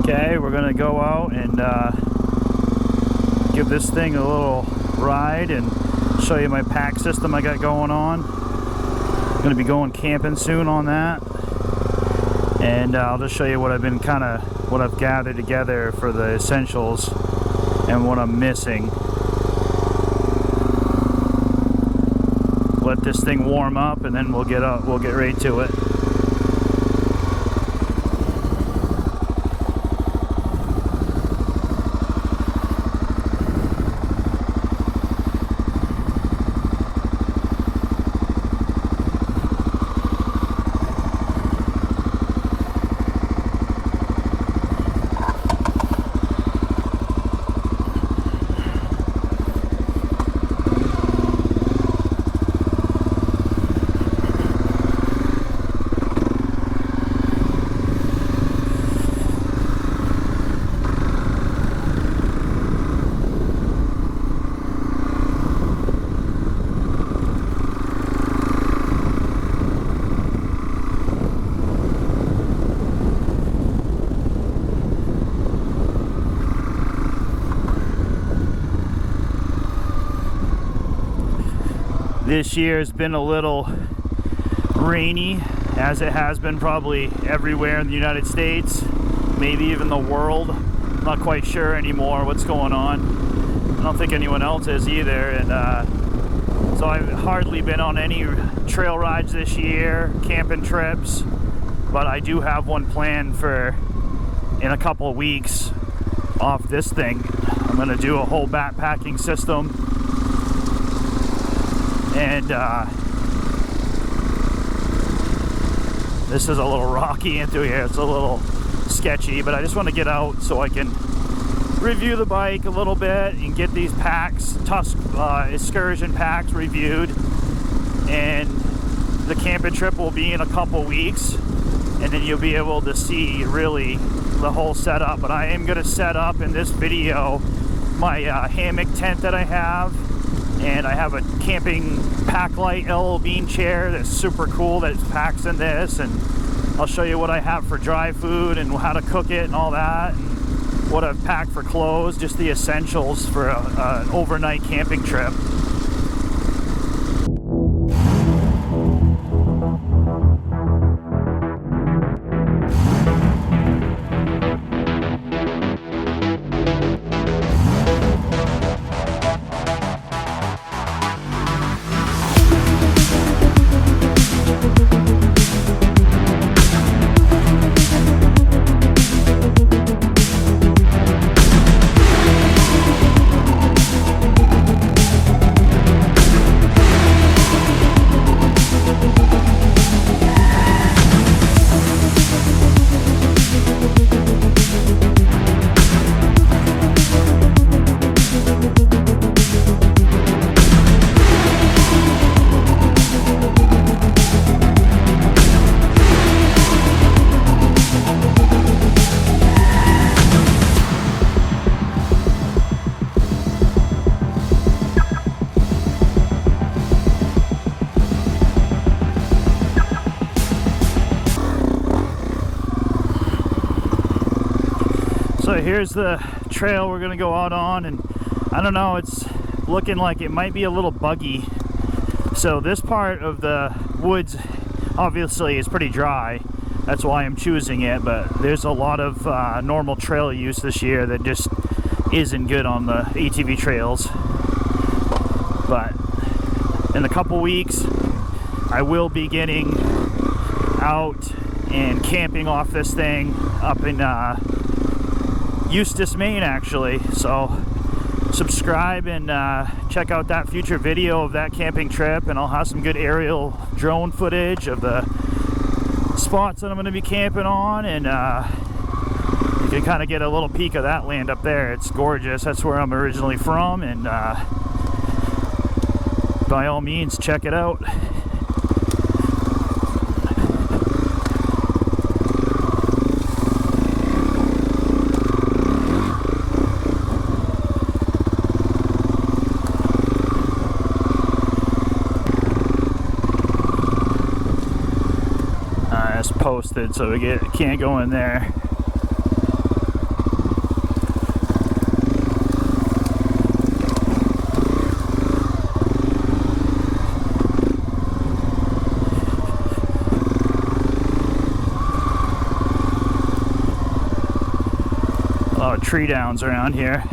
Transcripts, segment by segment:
Okay, we're gonna go out and give this thing a little ride and show you my pack system I got going on. Gonna be going camping soon on that, and I'll just show you what I've been what I've gathered together for the essentials and what I'm missing. Let this thing warm up and then we'll get right to it. This year has been a little rainy, as it has been probably everywhere in the United States, maybe even the world. I'm not quite sure anymore what's going on. I don't think anyone else is either, and so I've hardly been on any trail rides this year, camping trips, but I do have one planned for in a couple of weeks off this thing. I'm going to do a whole backpacking system. And this is a little rocky into here. It's a little sketchy, but I just want to get out so I can review the bike a little bit and get these packs, Tusk excursion packs, reviewed. And the camping trip will be in a couple weeks, and then you'll be able to see really the whole setup. But I am going to set up in this video my hammock tent that I have. And I have a camping packlight LL Bean chair that's super cool that packs in this, and I'll show you what I have for dry food and how to cook it and all that, and what I've packed for clothes, just the essentials for an overnight camping trip. So here's the trail we're gonna go out on, and I don't know, it's looking like it might be a little buggy. So this part of the woods obviously is pretty dry, that's why I'm choosing it, but there's a lot of normal trail use this year that just isn't good on the ATV trails. But in a couple weeks I will be getting out and camping off this thing up in Eustis, Maine, actually. So subscribe and check out that future video of that camping trip, and I'll have some good aerial drone footage of the spots that I'm going to be camping on, and you can kind of get a little peek of that land up there. It's gorgeous. That's where I'm originally from, and by all means check it out. Posted, so we can't go in there. tree downs around here.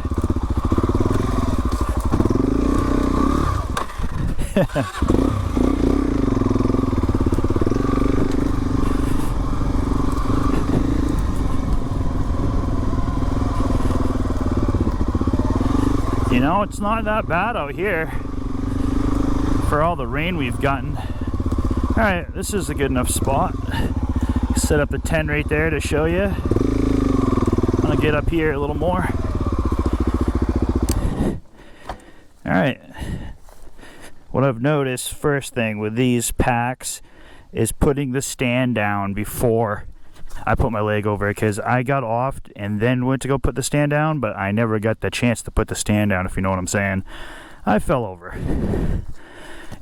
You know, it's not that bad out here for all the rain we've gotten. Alright, this is a good enough spot. Set up the tent right there to show you. I'm gonna get up here a little more. Alright. What I've noticed, first thing with these packs, is putting the stand down before I put my leg over it, because I got off and then went to go put the stand down, but I never got the chance to put the stand down, if you know what I'm saying. I fell over.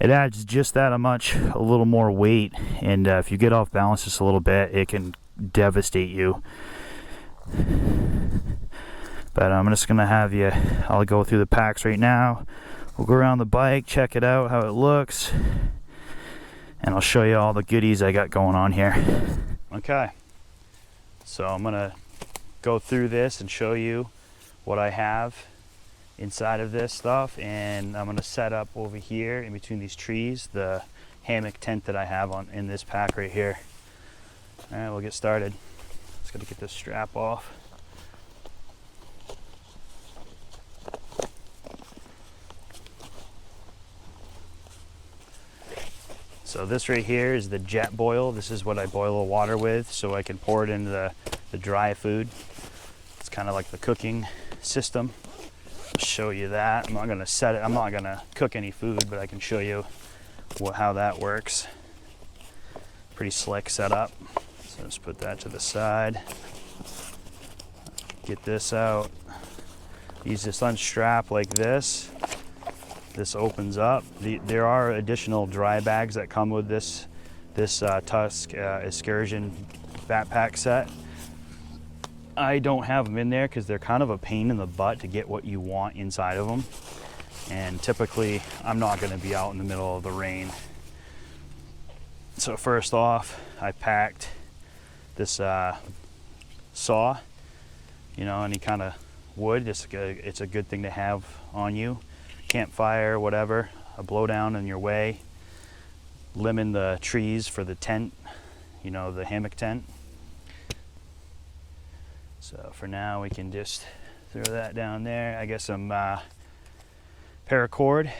It adds just that much, a little more weight, and if you get off balance just a little bit, it can devastate you. But I'm just gonna have you, I'll go through the packs right now. We'll go around the bike, check it out, how it looks, and I'll show you all the goodies I got going on here. Okay, so I'm gonna go through this and show you what I have inside of this stuff, and I'm gonna set up over here in between these trees the hammock tent that I have on in this pack right here. All right, we'll get started. Just gotta get this strap off. So this right here is the jet boil. This is what I boil the water with, so I can pour it into the dry food. It's kind of like the cooking system. I'll show you that. I'm not gonna set it, I'm not gonna cook any food, but I can show you how that works. Pretty slick setup. So let's put that to the side. Get this out. Use this unstrap like this. This opens up. There are additional dry bags that come with this Tusk excursion backpack set. I don't have them in there because they're kind of a pain in the butt to get what you want inside of them. And typically, I'm not going to be out in the middle of the rain. So first off, I packed this saw. You know, any kind of wood. It's a good thing to have on you. Campfire, whatever, a blowdown in your way. Limit the trees for the tent, you know, the hammock tent. So for now, we can just throw that down there. I guess some paracord.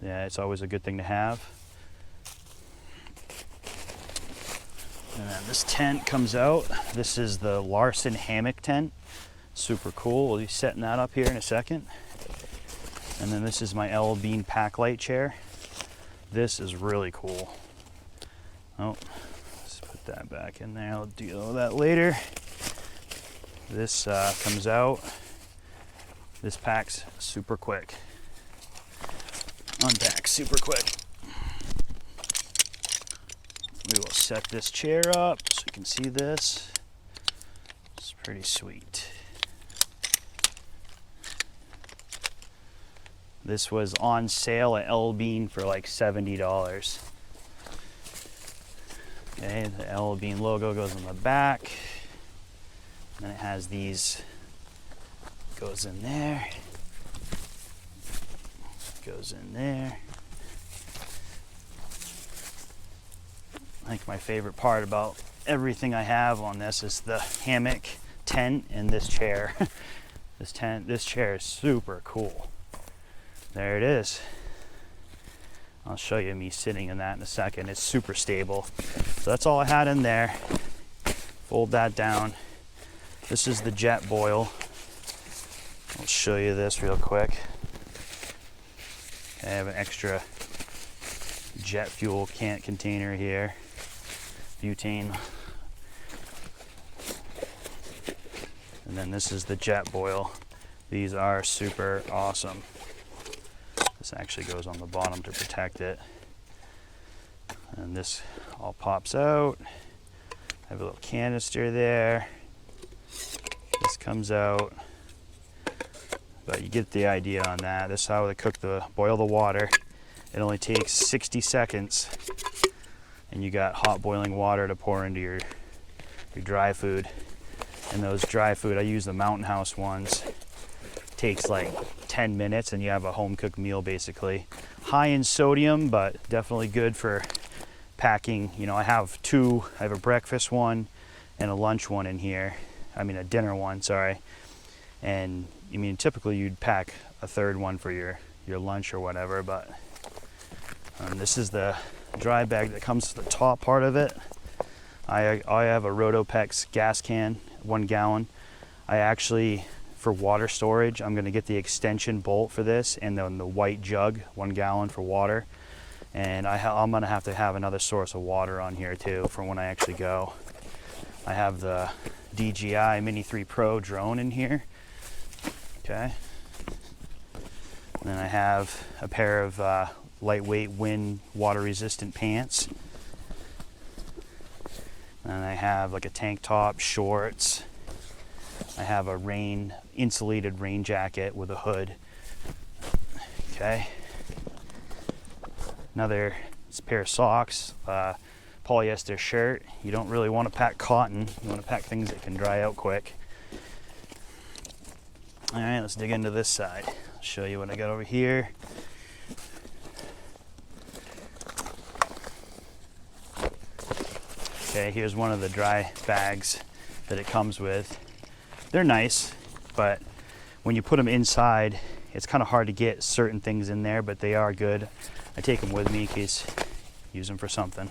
Yeah, it's always a good thing to have. And then this tent comes out. This is the Lawson hammock tent. Super cool. We'll be setting that up here in a second. And then this is my L-Bean packlight chair. This is really cool. Oh, let's put that back in there. I'll deal with that later. This comes out. This packs super quick. Unpacks super quick. We will set this chair up so you can see this. It's pretty sweet. This was on sale at L-Bean for like $70. Okay, the L-Bean logo goes on the back. And then it has these, goes in there, goes in there. I think my favorite part about everything I have on this is the hammock tent and this chair. This chair is super cool. There it is. I'll show you me sitting in that in a second. It's super stable. So that's all I had in there. Fold that down. This is the jet boil. I'll show you this real quick. I have an extra jet fuel container here. Butane. And then this is the jet boil. These are super awesome. This actually goes on the bottom to protect it. And this all pops out. I have a little canister there. This comes out. But you get the idea on that. This is how they boil the water. It only takes 60 seconds. And you got hot boiling water to pour into your dry food. And those dry food, I use the Mountain House ones. Takes like 10 minutes and you have a home cooked meal basically. High in sodium, but definitely good for packing. You know, I have a breakfast one and a lunch one in here. I mean a dinner one, sorry. And I mean typically you'd pack a third one for your lunch or whatever, but this is the dry bag that comes to the top part of it. I have a Rotopex gas can, 1 gallon. I actually, for water storage, I'm going to get the extension bolt for this and then the white jug, 1 gallon for water. And I'm going to have another source of water on here too for when I actually go. I have the DJI Mini 3 Pro drone in here. Okay. And then I have a pair of lightweight wind water resistant pants. And I have like a tank top, shorts. I have a insulated rain jacket with a hood. Okay. Another pair of socks, polyester shirt. You don't really want to pack cotton. You want to pack things that can dry out quick. All right, let's dig into this side. I'll show you what I got over here. Okay, here's one of the dry bags that it comes with. They're nice, but when you put them inside, it's kind of hard to get certain things in there, but they are good. I take them with me in case I use them for something.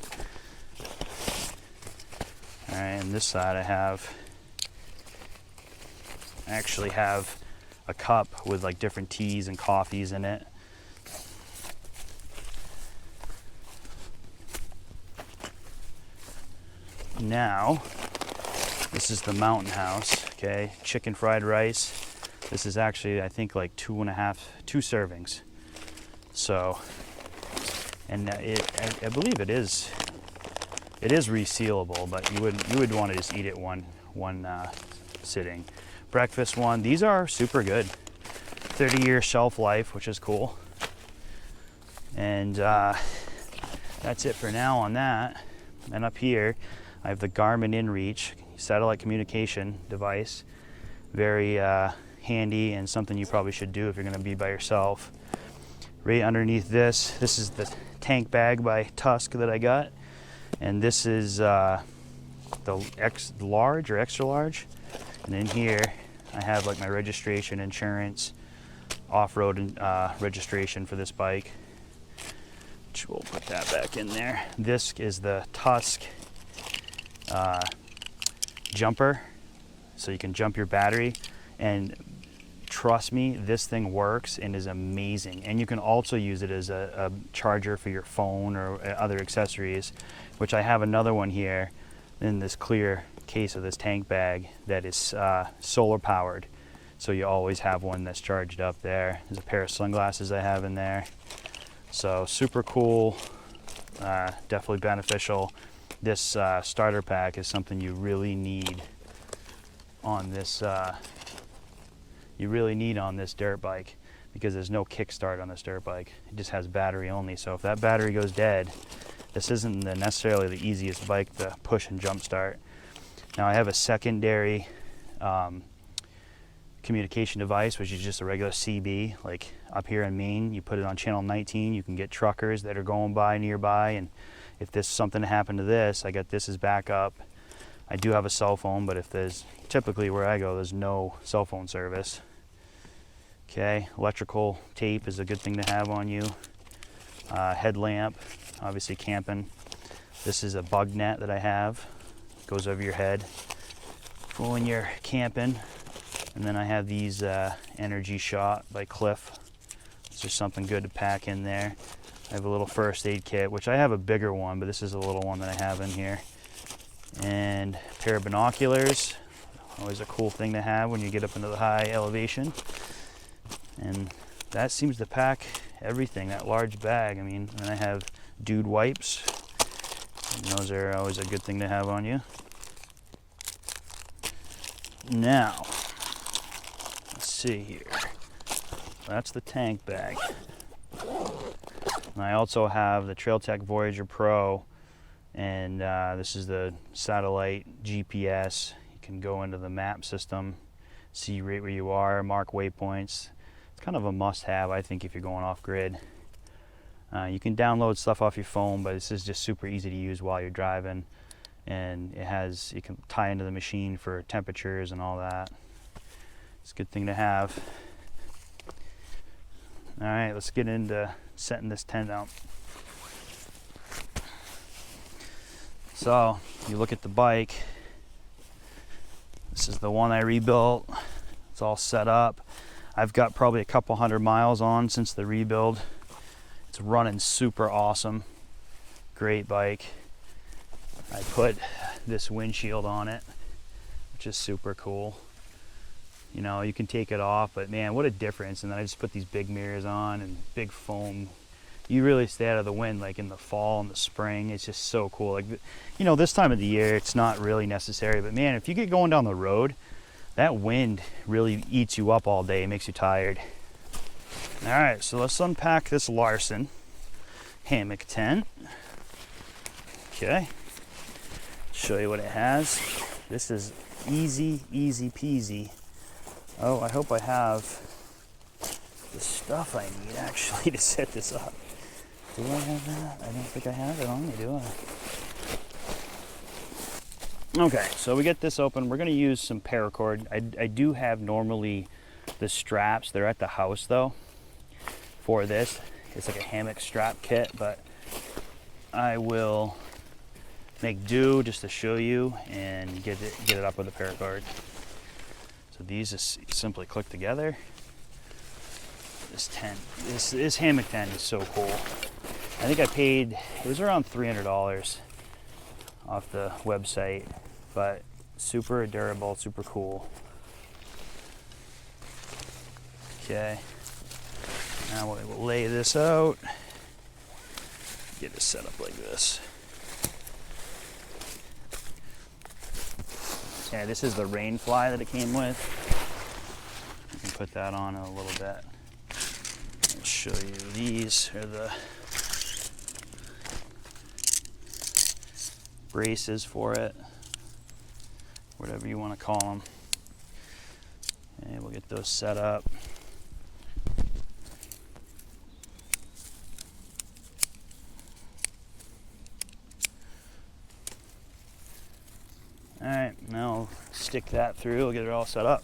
All right, and this side I actually have a cup with like different teas and coffees in it. Now, this is the Mountain House, okay? Chicken fried rice. This is actually, I think, like 2 servings. So, and I believe it is resealable, but you would want to just eat it one sitting. Breakfast one. These are super good. 30-year shelf life, which is cool. And that's it for now on that. And up here, I have the Garmin InReach satellite communication device. Very handy and something you probably should do if you're going to be by yourself. Right underneath this is the tank bag by Tusk that I got. And this is the large or extra large. And in here, I have like my registration, insurance, off-road registration for this bike. Which we'll put that back in there. This is the Tusk jumper, so you can jump your battery, and trust me, this thing works and is amazing. And you can also use it as a charger for your phone or other accessories, which I have another one here in this clear case of this tank bag that is solar powered, so you always have one that's charged up there. There's a pair of sunglasses I have in there, so super cool, definitely beneficial. This starter pack is something you really need on this dirt bike, because there's no kickstart on this dirt bike. It just has battery only. So if that battery goes dead, this isn't necessarily the easiest bike to push and jump start. Now I have a secondary communication device, which is just a regular CB. Like up here in Maine, you put it on channel 19, you can get truckers that are going by nearby, and if there's something to happen to this, I got this as backup. I do have a cell phone, but if there's, typically where I go, there's no cell phone service. Okay, electrical tape is a good thing to have on you. Headlamp, obviously camping. This is a bug net that I have. Goes over your head for when you're camping. And then I have these Energy Shot by Cliff. It's just something good to pack in there. I have a little first aid kit, which I have a bigger one, but this is a little one that I have in here. And a pair of binoculars. Always a cool thing to have when you get up into the high elevation. And that seems to pack everything, that large bag. I mean, and I have dude wipes. And those are always a good thing to have on you. Now, let's see here. That's the tank bag. And I also have the Trailtech Voyager Pro, and this is the satellite GPS. You can go into the map system, see right where you are, mark waypoints. It's kind of a must-have, I think, if you're going off-grid. You can download stuff off your phone, but this is just super easy to use while you're driving. And you can tie into the machine for temperatures and all that. It's a good thing to have. All right, let's get into setting this tent out. So you look at the bike. This is the one I rebuilt. It's all set up. I've got probably a couple 100 miles on since the rebuild. It's running super awesome. Great bike. I put this windshield on it, which is super cool. You know, you can take it off, but man, what a difference. And then I just put these big mirrors on and big foam. You really stay out of the wind, like in the fall and the spring. It's just so cool. Like, you know, this time of the year, it's not really necessary, but man, if you get going down the road, that wind really eats you up all day. It makes you tired. All right, so let's unpack this Lawson hammock tent. Okay. Show you what it has. This is easy peasy. Oh, I hope I have the stuff I need actually to set this up. Do I have that? I don't think I have it on me, do I? Okay, so we get this open. We're gonna use some paracord. I do have normally the straps. They're at the house though for this. It's like a hammock strap kit, but I will make do just to show you and get it up with a paracord. So these just simply click together. This tent, this hammock tent is so cool. I think I paid, it was around $300 off the website, but super durable, super cool. Okay, now we'll lay this out, get it set up like this. Yeah, this is the rain fly that it came with. You can put that on in a little bit. I'll show you. These are the braces for it, whatever you want to call them. And we'll get those set up. All right, now I'll stick that through, we'll get it all set up.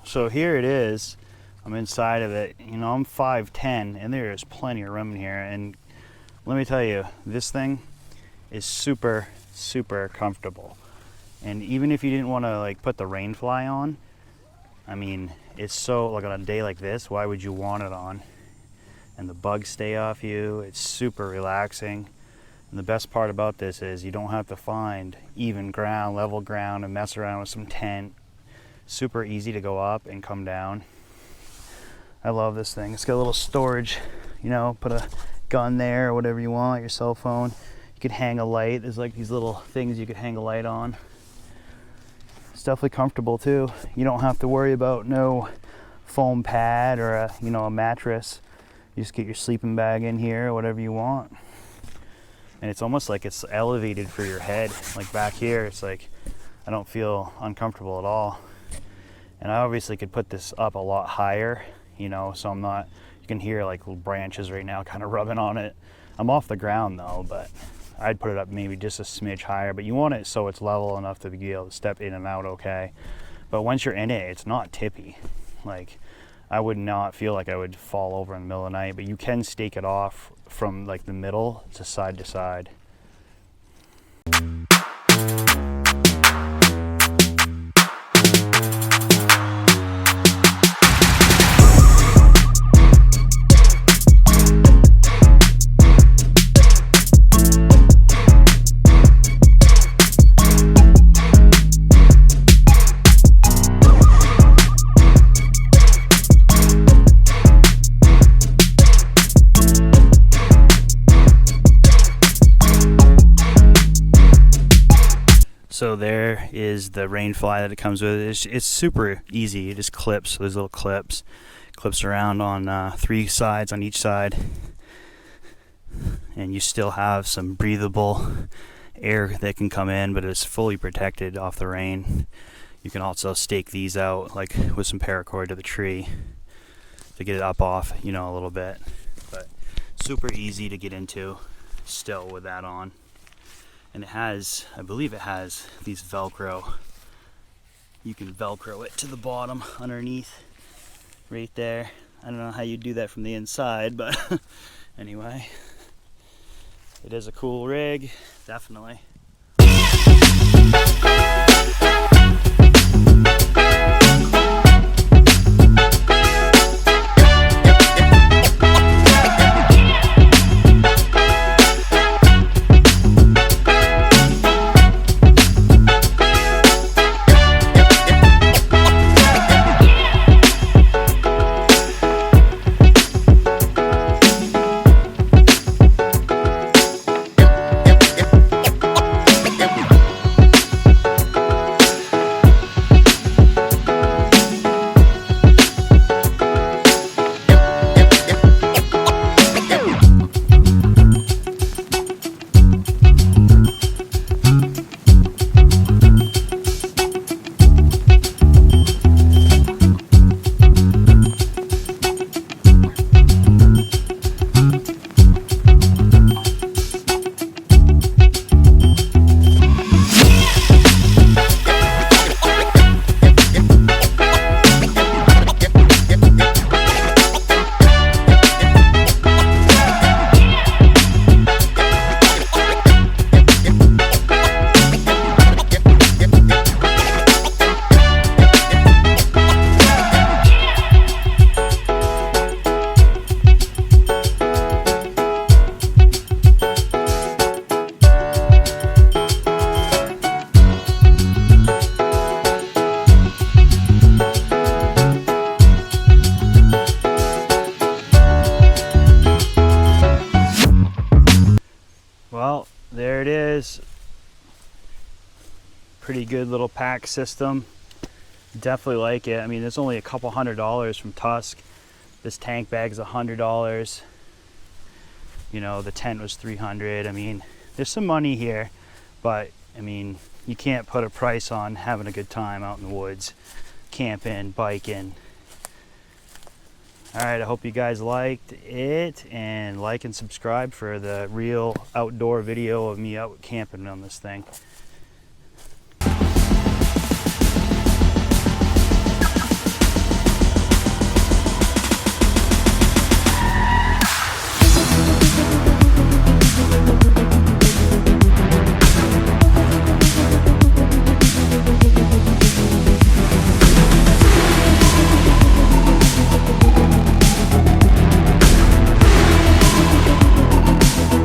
So here it is. I'm inside of it. You know, I'm 5'10", and there is plenty of room in here. And let me tell you, this thing is super comfortable. And even if you didn't want to like put the rain fly on, I mean, it's so, like on a day like this, why would you want it on? And the bugs stay off you. It's super relaxing. And the best part about this is you don't have to find even ground, level ground, and mess around with some tent. Super easy to go up and come down. I love this thing. It's got a little storage, you know, put a gun there or whatever you want, your cell phone. You could hang a light. There's like these little things you could hang a light on. It's definitely comfortable too. You don't have to worry about no foam pad or a, you know, a mattress. You just get your sleeping bag in here or whatever you want. And it's almost like it's elevated for your head. Like back here, it's like I don't feel uncomfortable at all. And I obviously could put this up a lot higher, you know, so I'm not, you can hear like little branches right now kind of rubbing on it. I'm off the ground though, but I'd put it up maybe just a smidge higher, but you want it so it's level enough to be able to step in and out okay. But once you're in it, it's not tippy. Like, I would not feel like I would fall over in the middle of the night, but you can stake it off from like the middle to side to side. So there is the rain fly that it comes with. It's super easy. It just clips. So there's little clips around on 3 sides on each side, and you still have some breathable air that can come in, but it's fully protected off the rain. You can also stake these out like with some paracord to the tree to get it up off, you know, a little bit. But super easy to get into still with that on. And it has, I believe it has these Velcro. You can Velcro it to the bottom underneath right there. I don't know how you do that from the inside, but anyway, it is a cool rig, definitely. Well, there it is. Pretty good little pack system. Definitely like it. I mean, it's only a couple $100 from Tusk. This tank bag's $100. You know, the tent was $300. I mean, there's some money here, but I mean, you can't put a price on having a good time out in the woods, camping, biking. All right, I hope you guys liked it, and like and subscribe for the real outdoor video of me out camping on this thing.